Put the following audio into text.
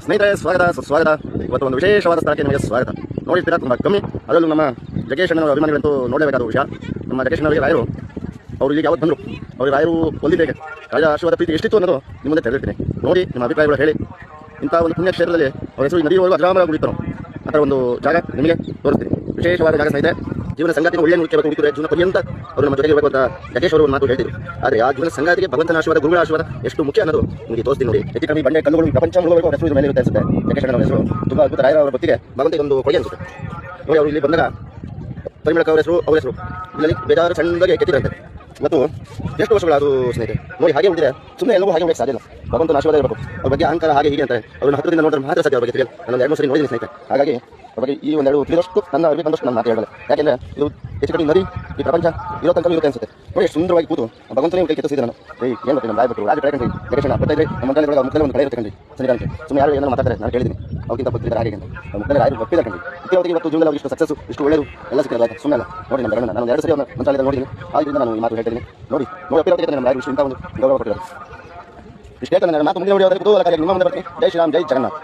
ಸ್ನೇಹಿತರೆ ಸ್ವಾಗತ ಸುಸ್ವಾಗತ. ಇವತ್ತು ಒಂದು ವಿಶೇಷವಾದ ಸ್ಥಳಕ್ಕೆ ನಿಮಗೆ ಸ್ವಾಗತ. ನೋಡಿರ್ತೀರಾ ತುಂಬ ಕಮ್ಮಿ, ಅದರಲ್ಲೂ ನಮ್ಮ ಜಗೇಶ್ ಅಣ್ಣನ ಅಭಿಮಾನಿಗಳಂತೂ ನೋಡಲೇಬೇಕಾದ ವಿಷಯ. ನಮ್ಮ ಜಗೇಶ್ ಅಣ್ಣವರಿಗೆ ರಾಯರು ಅವರು ಇಲ್ಲಿಗೆ ಯಾವತ್ತು ಬಂದರು, ಅವ್ರಿಗೆ ರಾಯರು ಹೊಂದಿದ್ದೇವೆ, ರಾಜ ಆಶೀರ್ವಾದ ಪ್ರೀತಿ ಎಷ್ಟಿತ್ತು ಅನ್ನೋದು ನಿಮ್ಮ ಮುಂದೆ ತೆರೆದಿರ್ತೀನಿ. ನೋಡಿ ನಿಮ್ಮ ಅಭಿಪ್ರಾಯಗಳು ಹೇಳಿ. ಇಂಥ ಒಂದು ಪುಣ್ಯಕ್ಷೇತ್ರದಲ್ಲಿ ಅವ್ರ ಹೆಸರು ನದಿಯೊಳಗೂ ಅಜರಾಮರ ಉಳಿತರು. ಆ ಥರ ಒಂದು ಜಾಗ ನಿಮಗೆ ತೋರಿಸ್ತೀನಿ. ವಿಶೇಷವಾದ ಜಾಗ ಸ್ನೇಹಿತರೆ. ಜೀವನ ಸಂಗಾತಿನ ಒಳ್ಳೆಯ ಉಳಿಕೆ ಹುಡುಕಿದ್ರೆ ಜೀವನ ಪರ್ಯಂತ ಅವರು ನಮ್ಮ ಜೊತೆಗೆ ಇರಬೇಕು ಅಂತ ಜಗೇಶ್ ಅವರು ಒಂದು ಮಾತು ಹೇಳ್ತಿದ್ರು. ಆದರೆ ಆ ಜೀವನ ಸಂಗಾತಿಗೆ ಭಗವಂತನ ಆಶೀರ್ವಾದ, ಗುರುಗಳ ಆಶೀರ್ವಾದ ಎಷ್ಟು ಮುಖ್ಯ ಅನ್ನೋದು ನಿಮಗೆ ತೋರಿಸ್ತೀನಿ. ನೋಡಿ, ಹೆಚ್ಚು ಕಮ್ಮಿ ಬಂಡೆ ಕಲ್ಲುಗಳು ಪ್ರಪಂಚ ಮುಳುಗಬೇಕು ಅವರ ಹೆಸರು ಮೇಲೆ ಇರುತ್ತೆ ಅನ್ಸುತ್ತೆ. ಜಗೇಶ್ ಅಣ್ಣನ ಹೆಸರು ತುಂಬ ಅದ್ಭುತ. ರಾಯರ ಅವರ ಭಕ್ತಿಗೆ ಭಗವಂತ ಒಂದು ಕೊಡುಗೆ ಅನ್ಸುತ್ತೆ. ನೋಡಿ, ಅವರು ಇಲ್ಲಿ ಬಂದಾಗ ಪರಿಮಳಕ ಅವರ ಹೆಸರು ಇಲ್ಲಿ ಬೇಜಾರು ಸಣ್ಣದಾಗಿ ಕೆತ್ತಿರಂತೆ. ಮತ್ತು ಎಷ್ಟು ವರ್ಷಗಳಾದು ಸ್ನೇಹಿತರೆ. ನೋಡಿ, ಹಾಗೆ ಉಳಿದ್ರೆ ಸುಮ್ಮನೆ ಎಲ್ಲವೂ ಹಾಗೆ ಉಳಿಯಕ್ಕೆ ಸಾಧ್ಯ ಇಲ್ಲ. ಭಗವಂತನ ಆಶೀರ್ವಾದ ಇರಬೇಕು. ಅವ್ರ ಬಗ್ಗೆ ಅಹಂಕಾರ ಹಾಗೆ ಹೀಗೆ ಅಂತಾರೆ. ಅವ್ರನ್ನ ಹತ್ತಿರದಿಂದ ನೋಡಿದ್ರೆ ಮಾತ್ರ ಸಾಧ್ಯ. ಅವ್ರ ಬಗ್ಗೆ ತಿಳಿಯಲ್ಲ. ನಾನು 2-3 ಸರಿ ನೋಡಿದ್ದೀನಿ ಸ್ನೇಹಿತರೆ. ಹಾಗಾಗಿ ಅವ್ರ ಬಗ್ಗೆ ಈ ಒಂದೆರಡು ತಿಳಿದಷ್ಟು ನನ್ನ ಅರಿವಿಗೆ ಬಂದಷ್ಟು ನಾನು ಮಾತು ಹೇಳಲ್ಲ. ಯಾಕೆಂದರೆ ಇದು ಹೆಚ್ಚು ಕಡಿಮೆ ನದಿ ಈ ಪ್ರಪಂಚ ಇರೋ ತನಕ ಇರುತ್ತೆ ಅನ್ಸುತ್ತೆ. ನೋಡಿ, ಎಷ್ಟು ಸುಂದರವಾಗಿ ಕೂತು ಭಗವಂತನೇ ಕೈ ಕೆತ್ತಿಸಿದ್ರೆ ನಾನು ಏನು ಗೊತ್ತಿ ನಮ್ಮ ರಾಯಭಕ್ತರು ರಾಜ ಕಡೆ ಜಗೇಶ್ ಬರ್ತಾಯಿದ್ರೆ ನಮ್ಮ ಮುಖದಲ್ಲಿ ಒಂದು ಕಡೆ ಇರುತ್ತೆ ಕಂಡು ಸನ್ನಿಧಾನಕ್ಕೆ. ಸುಮ್ಮನೆ ಯಾರು ಏನೋ ಮಾತಾಡ್ತಾರೆ, ನಾನು ಕೇಳಿದ್ದೀನಿ. ಅವ್ರಿಗಿಂತ ಭಕ್ತಿದ್ದಾರೆ ಹಾಗೆ ಅಂತ ನಮ್ಮ ಮುಖದಲ್ಲಿ ರಾಯರು ಒಪ್ಪಿದ್ದಾರೆ ಕಂಡು. ಇವತ್ತು ಜೀವನದಲ್ಲಿ ಇಷ್ಟು ಸಕ್ಸಸ್, ಇಷ್ಟು ಒಳ್ಳೆಯದು ಎಲ್ಲ ಸಿಕ್ಕಿಲ್ಲ. ಸುಮ್ಮನೆ ಅಲ್ಲ. ನೋಡಿ, ನಮ್ಮ ಗರಣ ನಾನು 2 ಸರಿ ಒಂದು ಮಂತ್ರಾಲಯದಲ್ಲಿ ನೋಡಿದ್ದೀನಿ. ಆದ್ದರಿಂದ ನಾನು ಈ ಮಾತು ಹೇಳ್ತೀನಿ. ನೋಡಿ ಒಪ್ಪಿರೋದಕ್ಕೆ ನಮ್ಮ ರಾಯರು ಇಂಥ ಒಂದು ಗೌರವ ಕೊಟ್ಟಿದ್ದಾರೆ. ಇಷ್ಟೇ ನನ್ನ ಮಾತು ಮುಂದೆ ನೋಡಿ. ಕುತೂಹಲಕಾರಿಯಾಗಿ ನಿಮ್ಮ ಮುಂದೆ ಬರ್ತೀನಿ. ಜೈ ಶ್ರೀರಾಮ್, ಜೈ ಜಗನ್ನಾಥ್.